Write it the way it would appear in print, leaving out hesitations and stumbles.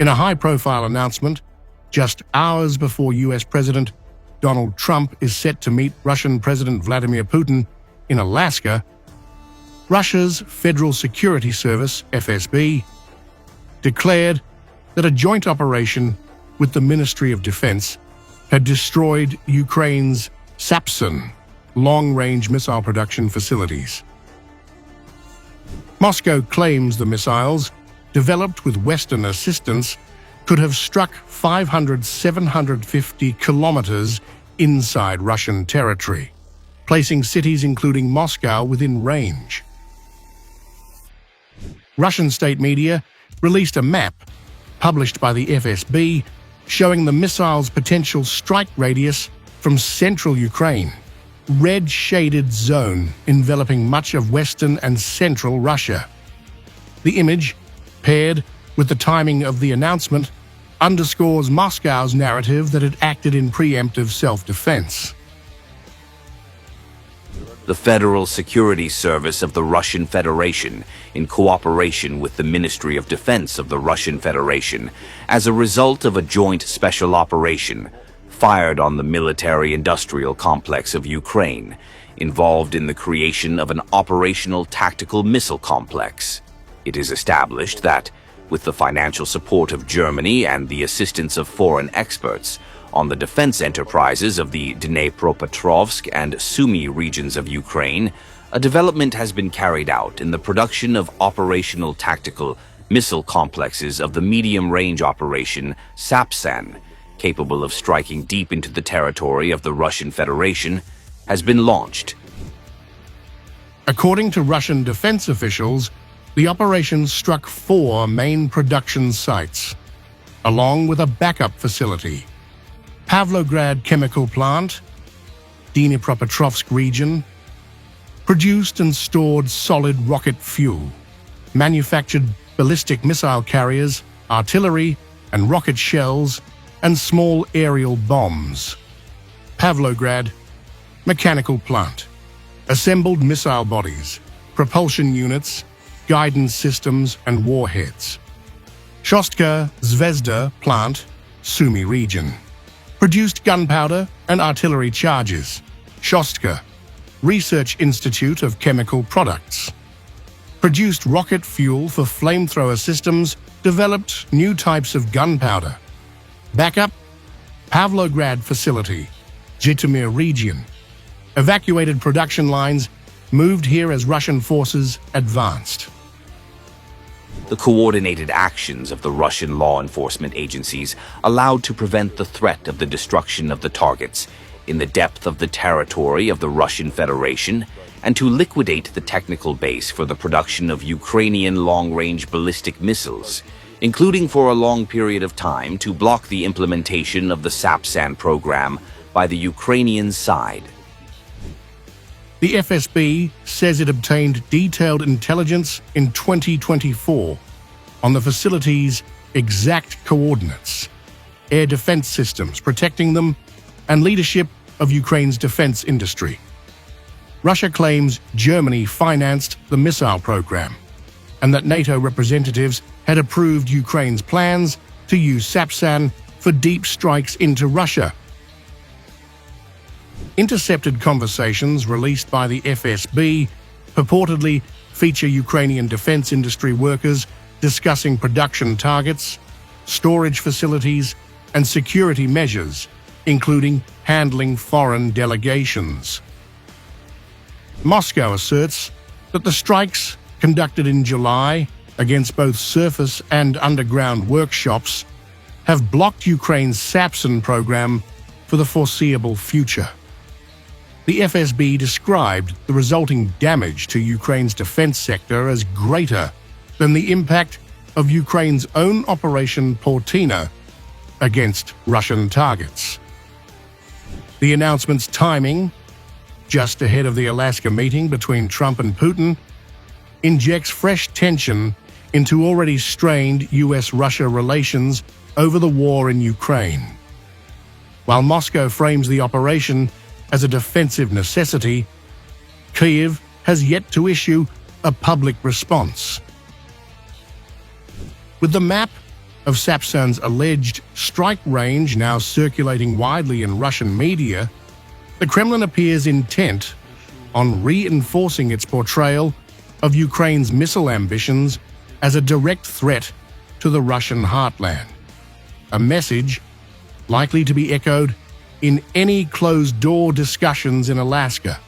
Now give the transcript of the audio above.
In a high-profile announcement, just hours before US President Donald Trump is set to meet Russian President Vladimir Putin in Alaska, Russia's Federal Security Service, FSB, declared that a joint operation with the Ministry of Defense had destroyed Ukraine's Sapsan long-range missile production facilities. Moscow claims the missiles, developed with Western assistance, could have struck 750 kilometers inside Russian territory, placing cities including Moscow within range. Russian state media released a map published by the FSB showing the missile's potential strike radius from central Ukraine, red-shaded zone enveloping much of western and central Russia. The image, paired with the timing of the announcement, underscores Moscow's narrative that it acted in preemptive self-defense. The Federal Security Service of the Russian Federation, in cooperation with the Ministry of Defense of the Russian Federation, as a result of a joint special operation, fired on the military-industrial complex of Ukraine, involved in the creation of an operational tactical missile complex. It is established that, with the financial support of Germany and the assistance of foreign experts, on the defense enterprises of the Dnipropetrovsk and Sumy regions of Ukraine, a development has been carried out in the production of operational tactical missile complexes of the medium-range operation Sapsan, capable of striking deep into the territory of the Russian Federation, has been launched. According to Russian defense officials, the operation struck 4 main production sites, along with a backup facility: Pavlograd Chemical Plant, Dnipropetrovsk region, produced and stored solid rocket fuel, manufactured ballistic missile carriers, artillery and rocket shells, and small aerial bombs. Pavlograd Mechanical Plant, assembled missile bodies, propulsion units, guidance systems and warheads. Shostka Zvezda Plant, Sumy region, produced gunpowder and artillery charges. Shostka Research Institute of Chemical Products, produced rocket fuel for flamethrower systems, developed new types of gunpowder. Backup Pavlograd Facility, Zhytomyr region, evacuated production lines, moved here as Russian forces advanced. The coordinated actions of the Russian law enforcement agencies allowed to prevent the threat of the destruction of the targets in the depth of the territory of the Russian Federation and to liquidate the technical base for the production of Ukrainian long-range ballistic missiles, including for a long period of time to block the implementation of the Sapsan program by the Ukrainian side. The FSB says it obtained detailed intelligence in 2024 on the facility's exact coordinates, air defense systems protecting them, and leadership of Ukraine's defense industry. Russia claims Germany financed the missile program, and that NATO representatives had approved Ukraine's plans to use Sapsan for deep strikes into Russia. Intercepted conversations released by the FSB purportedly feature Ukrainian defense industry workers discussing production targets, storage facilities, and security measures, including handling foreign delegations. Moscow asserts that the strikes conducted in July against both surface and underground workshops have blocked Ukraine's Sapsan program for the foreseeable future. The FSB described the resulting damage to Ukraine's defense sector as greater than the impact of Ukraine's own Operation Portina against Russian targets. The announcement's timing, just ahead of the Alaska meeting between Trump and Putin, injects fresh tension into already strained US-Russia relations over the war in Ukraine. While Moscow frames the operation as a defensive necessity, Kyiv has yet to issue a public response. With the map of Sapsan's alleged strike range now circulating widely in Russian media, the Kremlin appears intent on reinforcing its portrayal of Ukraine's missile ambitions as a direct threat to the Russian heartland, a message likely to be echoed in any closed-door discussions in Alaska.